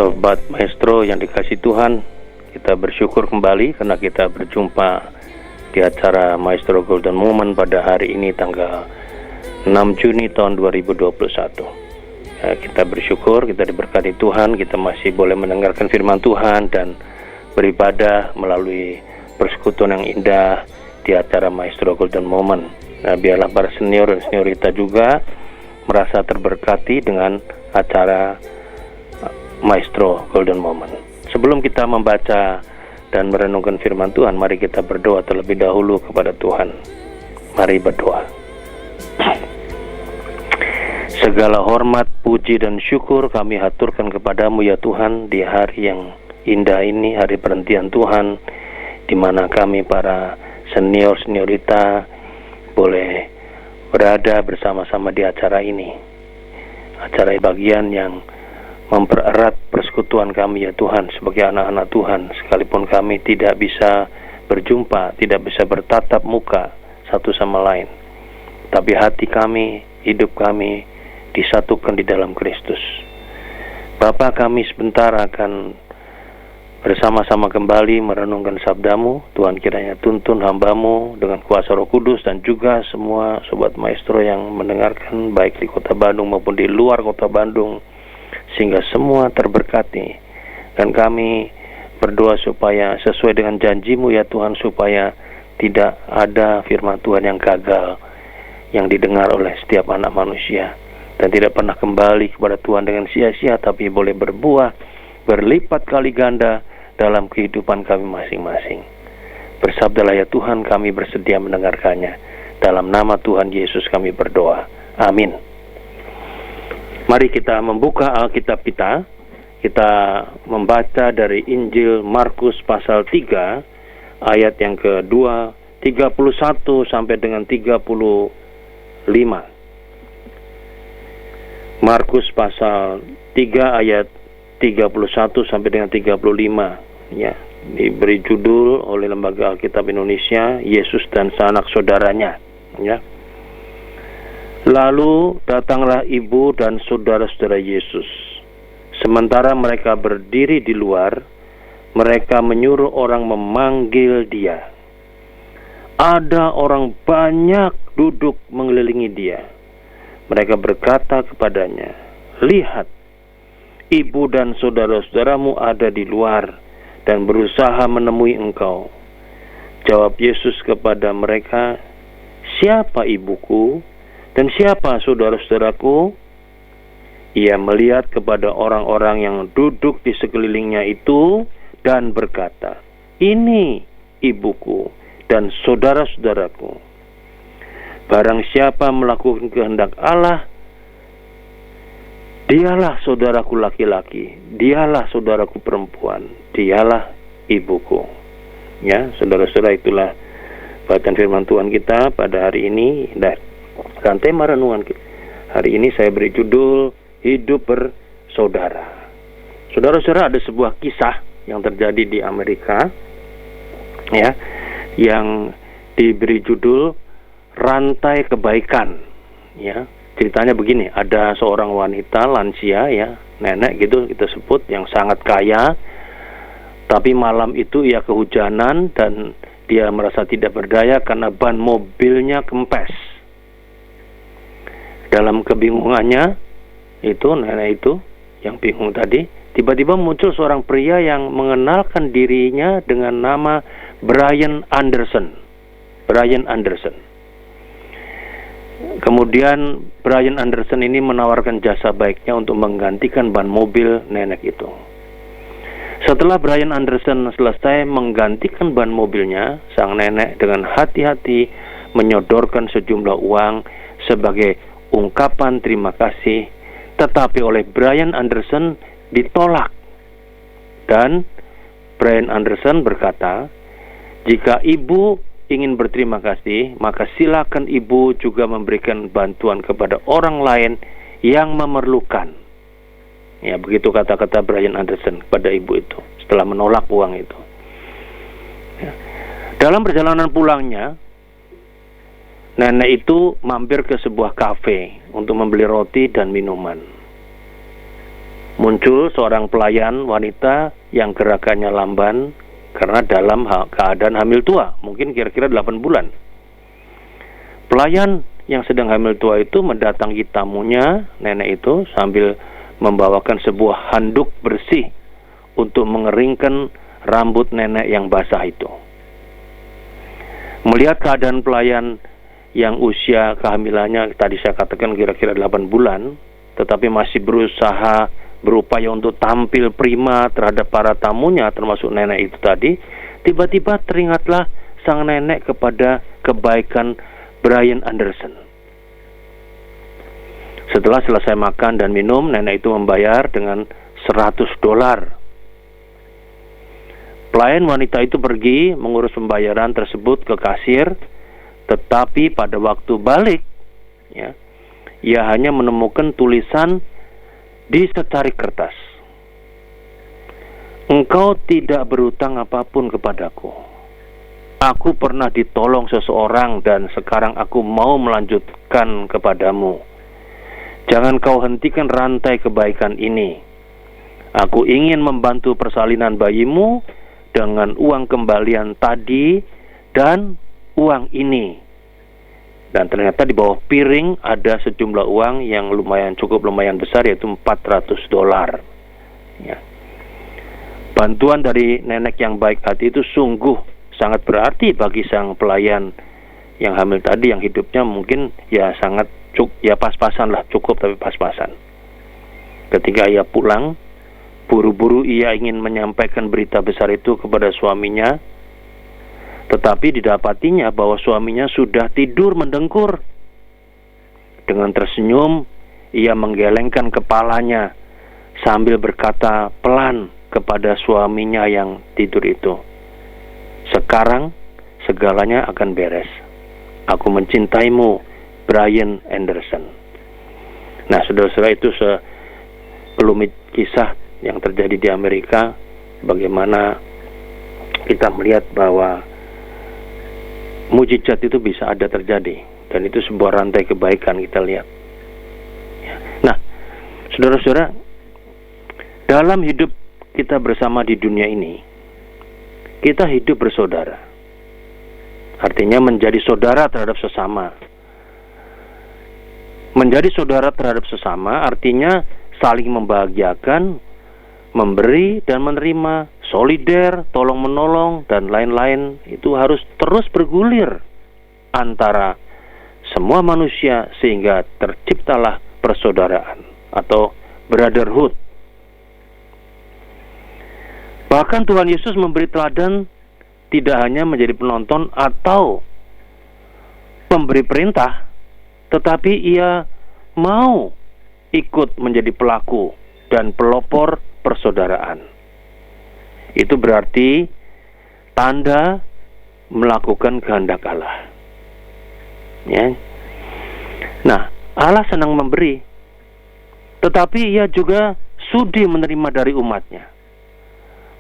Sobat Maestro yang dikasih Tuhan, kita bersyukur kembali karena kita berjumpa di acara Maestro Golden Moment pada hari ini tanggal 6 Juni tahun 2021. Kita bersyukur, kita diberkati Tuhan, kita masih boleh mendengarkan firman Tuhan dan beribadah melalui persekutuan yang indah di acara Maestro Golden Moment. Biarlah para senior dan seniorita juga merasa terberkati dengan acara Maestro Golden Moment. Sebelum kita membaca dan merenungkan firman Tuhan, mari kita berdoa terlebih dahulu kepada Tuhan. Mari berdoa. Segala hormat, puji dan syukur kami haturkan kepadamu ya Tuhan di hari yang indah ini, hari perhentian Tuhan, di mana kami para senior-seniorita boleh berada bersama-sama di acara ini. Acara bagian yang mempererat persekutuan kami ya Tuhan sebagai anak-anak Tuhan, sekalipun kami tidak bisa berjumpa, tidak bisa bertatap muka satu sama lain, tapi hati kami, hidup kami disatukan di dalam Kristus. Bapa, kami sebentar akan bersama-sama kembali merenungkan sabdamu. Tuhan kiranya tuntun hambamu dengan kuasa Roh Kudus dan juga semua Sobat Maestro yang mendengarkan baik di kota Bandung maupun di luar kota Bandung, sehingga semua terberkati. Dan kami berdoa supaya sesuai dengan janjimu ya Tuhan, supaya tidak ada firman Tuhan yang gagal yang didengar oleh setiap anak manusia dan tidak pernah kembali kepada Tuhan dengan sia-sia, tapi boleh berbuah berlipat kali ganda dalam kehidupan kami masing-masing. Bersabdalah ya Tuhan, kami bersedia mendengarkannya. Dalam nama Tuhan Yesus kami berdoa. Amin. Mari kita membuka Alkitab kita. Kita membaca dari Injil Markus pasal 3 ayat yang kedua 31 sampai dengan 35. Markus pasal 3 ayat 31 sampai dengan 35, ya, diberi judul oleh Lembaga Alkitab Indonesia, Yesus dan Sanak Saudaranya, ya. Lalu datanglah ibu dan saudara-saudara Yesus. Sementara mereka berdiri di luar, mereka menyuruh orang memanggil dia. Ada orang banyak duduk mengelilingi dia. Mereka berkata kepadanya, "Lihat, ibu dan saudara-saudaramu ada di luar dan berusaha menemui engkau." Jawab Yesus kepada mereka, "Siapa ibuku dan siapa saudara-saudaraku?" Ia melihat kepada orang-orang yang duduk di sekelilingnya itu dan berkata, "Ini ibuku dan saudara-saudaraku. Barang siapa melakukan kehendak Allah, dialah saudaraku laki-laki, dialah saudaraku perempuan, dialah ibuku." Ya, saudara-saudara, itulah bacaan firman Tuhan kita pada hari ini. Dan tema renungan hari ini saya beri judul Hidup Bersaudara. Saudara-saudara, ada sebuah kisah yang terjadi di Amerika, ya, yang diberi judul Rantai Kebaikan. Ya, ceritanya begini, ada seorang wanita lansia, ya, nenek gitu kita sebut, yang sangat kaya, tapi malam itu ia kehujanan dan dia merasa tidak berdaya karena ban mobilnya kempes. Dalam kebingungannya itu, nenek itu yang bingung tadi, tiba-tiba muncul seorang pria yang mengenalkan dirinya dengan nama Brian Anderson. Brian Anderson. Kemudian Brian Anderson ini menawarkan jasa baiknya untuk menggantikan ban mobil nenek itu. Setelah Brian Anderson selesai menggantikan ban mobilnya, sang nenek dengan hati-hati menyodorkan sejumlah uang sebagai ungkapan terima kasih, tetapi oleh Brian Anderson ditolak. Dan Brian Anderson berkata, "Jika ibu ingin berterima kasih, maka silakan ibu juga memberikan bantuan kepada orang lain yang memerlukan." Ya, begitu kata-kata Brian Anderson kepada ibu itu setelah menolak uang itu. Ya. Dalam perjalanan pulangnya, nenek itu mampir ke sebuah kafe untuk membeli roti dan minuman. Muncul seorang pelayan wanita yang gerakannya lamban karena dalam keadaan hamil tua, mungkin kira-kira 8 bulan. Pelayan yang sedang hamil tua itu mendatangi tamunya, nenek itu, sambil membawakan sebuah handuk bersih untuk mengeringkan rambut nenek yang basah itu. Melihat keadaan pelayan yang usia kehamilannya tadi saya katakan kira-kira 8 bulan, tetapi masih berusaha berupaya untuk tampil prima terhadap para tamunya, termasuk nenek itu tadi, tiba-tiba teringatlah sang nenek kepada kebaikan Brian Anderson. Setelah selesai makan dan minum, nenek itu membayar dengan $100. Pelayan wanita itu pergi mengurus pembayaran tersebut ke kasir, tetapi pada waktu balik, ia hanya menemukan tulisan di secarik kertas. Engkau tidak berutang apapun kepadaku. Aku pernah ditolong seseorang dan sekarang aku mau melanjutkan kepadamu. Jangan kau hentikan rantai kebaikan ini. Aku ingin membantu persalinan bayimu dengan uang kembalian tadi dan uang ini. Dan ternyata di bawah piring ada sejumlah uang yang cukup lumayan besar, yaitu $400. Ya. Bantuan dari nenek yang baik hati itu sungguh sangat berarti bagi sang pelayan yang hamil tadi, yang hidupnya mungkin sangat pas-pasan lah, cukup tapi pas-pasan. Ketika ia pulang, buru-buru ia ingin menyampaikan berita besar itu kepada suaminya, tetapi didapatinya bahwa suaminya sudah tidur mendengkur. Dengan tersenyum, ia menggelengkan kepalanya sambil berkata pelan kepada suaminya yang tidur itu, "Sekarang segalanya akan beres. Aku mencintaimu, Brian Anderson." Nah, saudara-saudara, itu sekelumit kisah yang terjadi di Amerika, bagaimana kita melihat bahwa mujizat itu bisa ada terjadi, dan itu sebuah rantai kebaikan kita lihat. Nah, saudara-saudara, dalam hidup kita bersama di dunia ini, kita hidup bersaudara. Artinya menjadi saudara terhadap sesama. Menjadi saudara terhadap sesama artinya saling membahagiakan, memberi dan menerima, solider, tolong menolong, dan lain-lain. Itu harus terus bergulir antara semua manusia sehingga terciptalah persaudaraan atau brotherhood. Bahkan Tuhan Yesus memberi teladan tidak hanya menjadi penonton atau pemberi perintah, tetapi ia mau ikut menjadi pelaku dan pelopor persaudaraan. Itu berarti tanda melakukan kehendak Allah. Ya. Nah, Allah senang memberi, tetapi ia juga sudi menerima dari umatnya.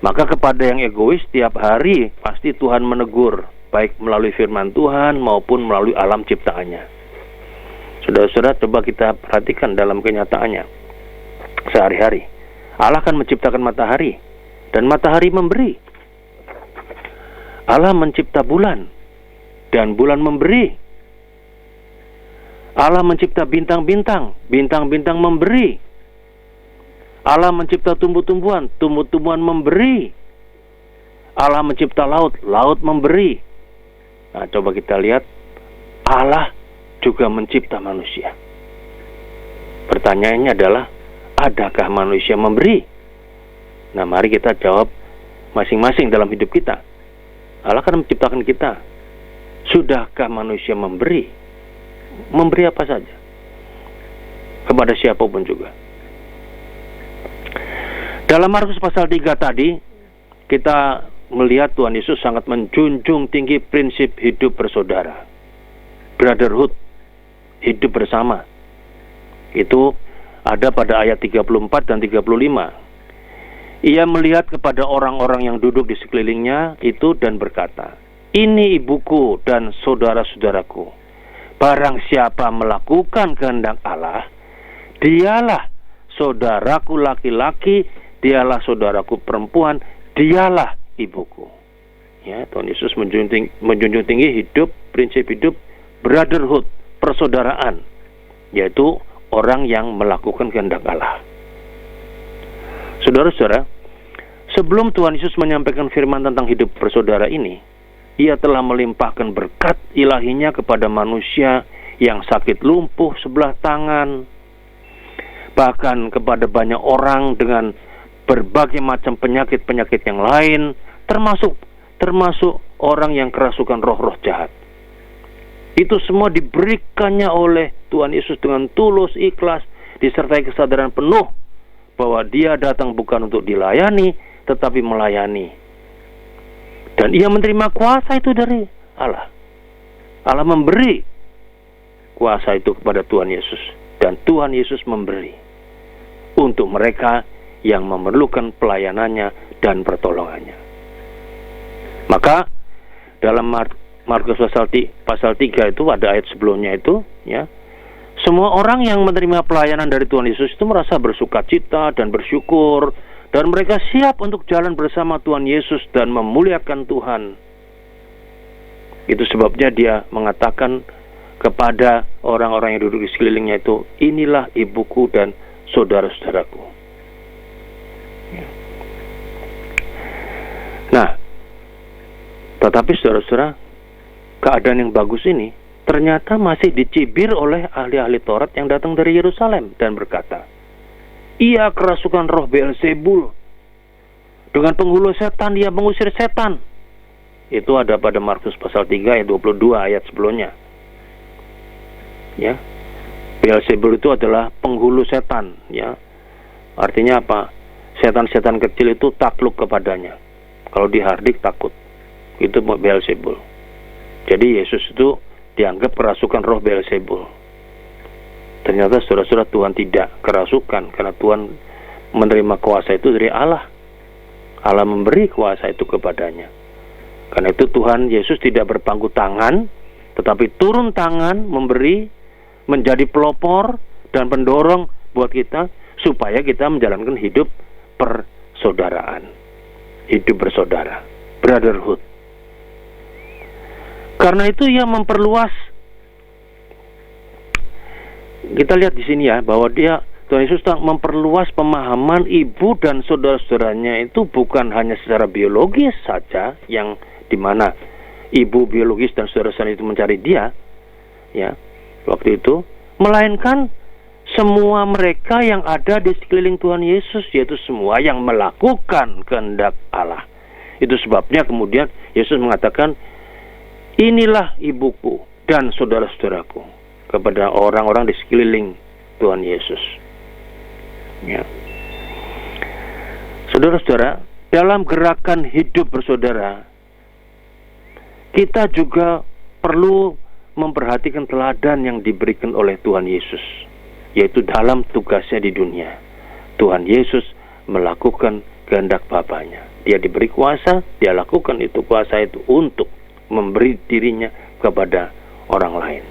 Maka kepada yang egois setiap hari pasti Tuhan menegur, baik melalui firman Tuhan maupun melalui alam ciptaannya. Saudara-saudara, coba kita perhatikan dalam kenyataannya sehari-hari. Allah akan menciptakan matahari, dan matahari memberi. Allah mencipta bulan, dan bulan memberi. Allah mencipta bintang-bintang, bintang-bintang memberi. Allah mencipta tumbuh-tumbuhan, tumbuh-tumbuhan memberi. Allah mencipta laut, laut memberi. Nah, coba kita lihat, Allah juga mencipta manusia. Pertanyaannya adalah, adakah manusia memberi? Nah, mari kita jawab masing-masing dalam hidup kita. Allah kan menciptakan kita. Sudahkah manusia memberi? Memberi apa saja? Kepada siapapun juga. Dalam Markus pasal 3 tadi, kita melihat Tuhan Yesus sangat menjunjung tinggi prinsip hidup bersaudara. Brotherhood, hidup bersama. Itu ada pada ayat 34 dan 35. Ia melihat kepada orang-orang yang duduk di sekelilingnya itu dan berkata, "Ini ibuku dan saudara-saudaraku. Barang siapa melakukan kehendak Allah, dialah saudaraku laki-laki, dialah saudaraku perempuan, dialah ibuku. Ya, Tuhan Yesus menjunjung tinggi prinsip hidup brotherhood, persaudaraan, yaitu orang yang melakukan kehendak Allah. Saudara-saudara, sebelum Tuhan Yesus menyampaikan firman tentang hidup bersaudara ini, Ia telah melimpahkan berkat ilahinya kepada manusia yang sakit lumpuh sebelah tangan, bahkan kepada banyak orang dengan berbagai macam penyakit-penyakit yang lain, termasuk orang yang kerasukan roh-roh jahat. Itu semua diberikannya oleh Tuhan Yesus dengan tulus, ikhlas, disertai kesadaran penuh bahwa Dia datang bukan untuk dilayani, tetapi melayani. Dan Ia menerima kuasa itu dari Allah. Allah memberi kuasa itu kepada Tuhan Yesus, dan Tuhan Yesus memberi untuk mereka yang memerlukan pelayanannya dan pertolongannya. Maka dalam Markus pasal 3 itu, ada ayat sebelumnya itu, ya, semua orang yang menerima pelayanan dari Tuhan Yesus itu merasa bersukacita dan bersyukur, dan mereka siap untuk jalan bersama Tuhan Yesus dan memuliakan Tuhan. Itu sebabnya Dia mengatakan kepada orang-orang yang duduk di sekelilingnya itu, inilah ibuku dan saudara-saudaraku. Nah, tetapi saudara-saudara, keadaan yang bagus ini ternyata masih dicibir oleh ahli-ahli Taurat yang datang dari Yerusalem dan berkata, ia kerasukan roh Beelzebul, dengan penghulu setan dia mengusir setan. Itu ada pada Markus pasal 3 ayat 22 ayat sebelumnya. Ya, Beelzebul itu adalah penghulu setan, ya. Artinya apa? Setan-setan kecil itu takluk kepadanya. Kalau dihardik takut. Itu Beelzebul. Jadi Yesus itu dianggap kerasukan roh Beelzebul. Ternyata saudara-saudara, Tuhan tidak kerasukan, karena Tuhan menerima kuasa itu dari Allah. Allah memberi kuasa itu kepadanya. Karena itu Tuhan Yesus tidak berpangku tangan, tetapi turun tangan memberi, menjadi pelopor dan pendorong buat kita, supaya kita menjalankan hidup persaudaraan, hidup bersaudara, brotherhood. Karena itu Ia memperluas. Kita lihat di sini ya, bahwa Tuhan Yesus memperluas pemahaman ibu dan saudara-saudaranya itu bukan hanya secara biologis saja, yang dimana ibu biologis dan saudara-saudaranya itu mencari Dia, ya, waktu itu, melainkan semua mereka yang ada di sekeliling Tuhan Yesus, yaitu semua yang melakukan kehendak Allah. Itu sebabnya kemudian Yesus mengatakan, inilah ibuku dan saudara-saudaraku, kepada orang-orang di sekeliling Tuhan Yesus. Ya. Saudara-saudara, dalam gerakan hidup bersaudara, kita juga perlu memperhatikan teladan yang diberikan oleh Tuhan Yesus, yaitu dalam tugasnya di dunia. Tuhan Yesus melakukan kehendak Bapanya. Dia diberi kuasa, Dia lakukan itu kuasa itu untuk memberi dirinya kepada orang lain.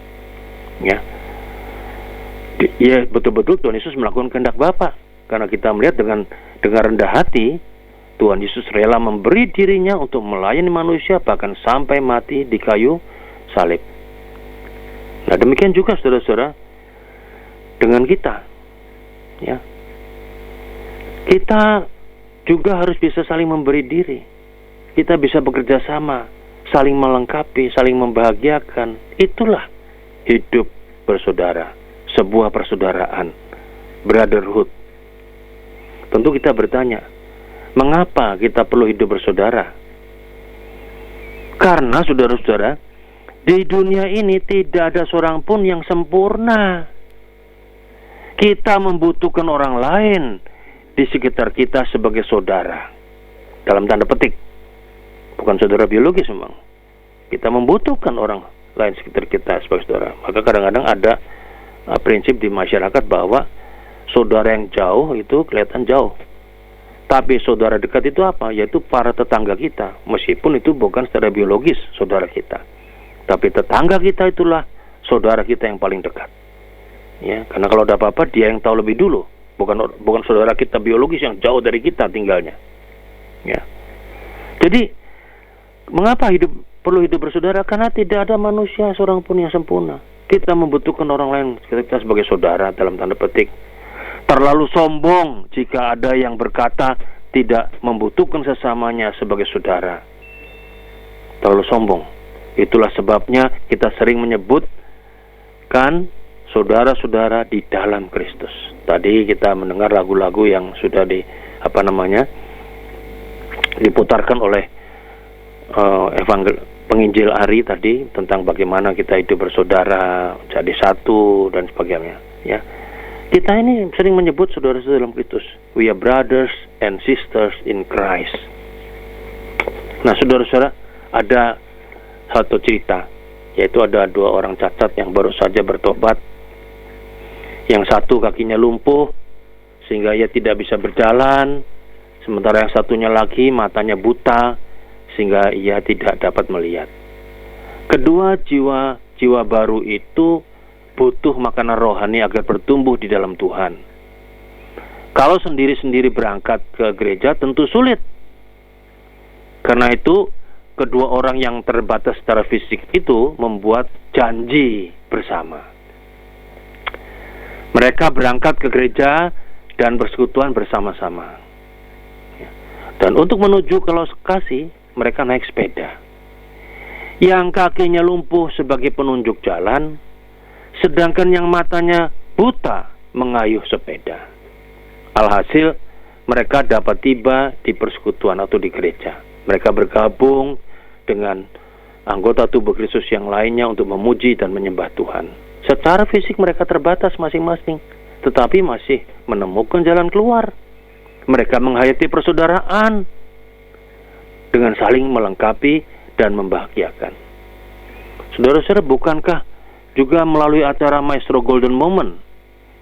Ya, betul-betul Tuhan Yesus melakukan kehendak Bapa, karena kita melihat dengan rendah hati Tuhan Yesus rela memberi dirinya untuk melayani manusia, bahkan sampai mati di kayu salib. Nah, demikian juga saudara-saudara dengan kita, ya, kita juga harus bisa saling memberi diri. Kita bisa bekerja sama, saling melengkapi, saling membahagiakan. Itulah hidup bersaudara, sebuah persaudaraan, brotherhood. Tentu kita bertanya, mengapa kita perlu hidup bersaudara? Karena saudara-saudara, di dunia ini tidak ada seorang pun yang sempurna. Kita membutuhkan orang lain di sekitar kita sebagai saudara, dalam tanda petik, bukan saudara biologis memang. Kita membutuhkan orang lain sekitar kita sebagai saudara. Maka kadang-kadang ada prinsip di masyarakat bahwa saudara yang jauh itu kelihatan jauh, tapi saudara dekat itu apa? Yaitu para tetangga kita, meskipun itu bukan secara biologis saudara kita, tapi tetangga kita itulah saudara kita yang paling dekat. Ya, karena kalau ada apa-apa dia yang tahu lebih dulu bukan saudara kita biologis yang jauh dari kita tinggalnya. Ya. Jadi mengapa perlu hidup bersaudara? Karena tidak ada manusia seorang pun yang sempurna. Kita membutuhkan orang lain kita sebagai saudara dalam tanda petik. Terlalu sombong jika ada yang berkata tidak membutuhkan sesamanya sebagai saudara. Terlalu sombong. Itulah sebabnya kita sering menyebutkan saudara-saudara di dalam Kristus. Tadi kita mendengar lagu-lagu yang sudah diputarkan oleh penginjil Ari tadi tentang bagaimana kita hidup bersaudara, jadi satu dan sebagainya. Ya, kita ini sering menyebut saudara-saudara dalam Kristus. We are brothers and sisters in Christ. Nah, saudara-saudara, ada satu cerita, yaitu ada 2 orang cacat yang baru saja bertobat. Yang satu kakinya lumpuh sehingga ia tidak bisa berjalan, sementara yang satunya lagi matanya buta sehingga ia tidak dapat melihat. Kedua jiwa baru itu butuh makanan rohani agar bertumbuh di dalam Tuhan. Kalau sendiri-sendiri berangkat ke gereja tentu sulit. Karena itu kedua orang yang terbatas secara fisik itu membuat janji bersama. Mereka berangkat ke gereja dan bersekutuan bersama-sama. Dan untuk menuju ke lokasi, mereka naik sepeda. Yang kakinya lumpuh sebagai penunjuk jalan, sedangkan yang matanya buta mengayuh sepeda. Alhasil, mereka dapat tiba di persekutuan atau di gereja. Mereka bergabung dengan anggota tubuh Kristus yang lainnya untuk memuji dan menyembah Tuhan. Secara fisik mereka terbatas masing-masing, tetapi masih menemukan jalan keluar. Mereka menghayati persaudaraan dengan saling melengkapi dan membahagiakan. Saudara-saudara, bukankah juga melalui acara Maestro Golden Moment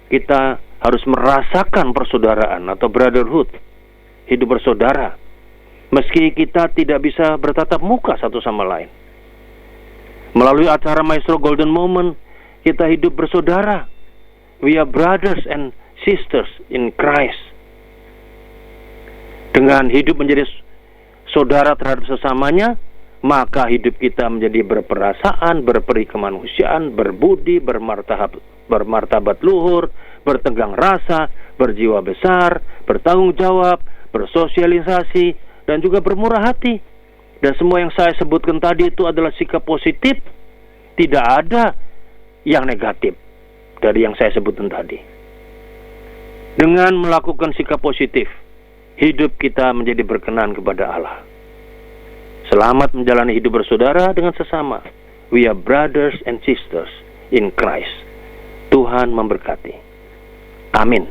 kita harus merasakan persaudaraan atau brotherhood, hidup bersaudara, meski kita tidak bisa bertatap muka satu sama lain. Melalui acara Maestro Golden Moment kita hidup bersaudara. We are brothers and sisters in Christ. Dengan hidup menjadi saudara terhadap sesamanya, maka hidup kita menjadi berperasaan, berperi kemanusiaan, berbudi, bermartabat luhur, bertegang rasa, berjiwa besar, bertanggung jawab, bersosialisasi, dan juga bermurah hati. Dan semua yang saya sebutkan tadi itu adalah sikap positif. Tidak ada yang negatif dari yang saya sebutkan tadi. Dengan melakukan sikap positif, hidup kita menjadi berkenan kepada Allah. Selamat menjalani hidup bersaudara dengan sesama. We are brothers and sisters in Christ. Tuhan memberkati. Amin.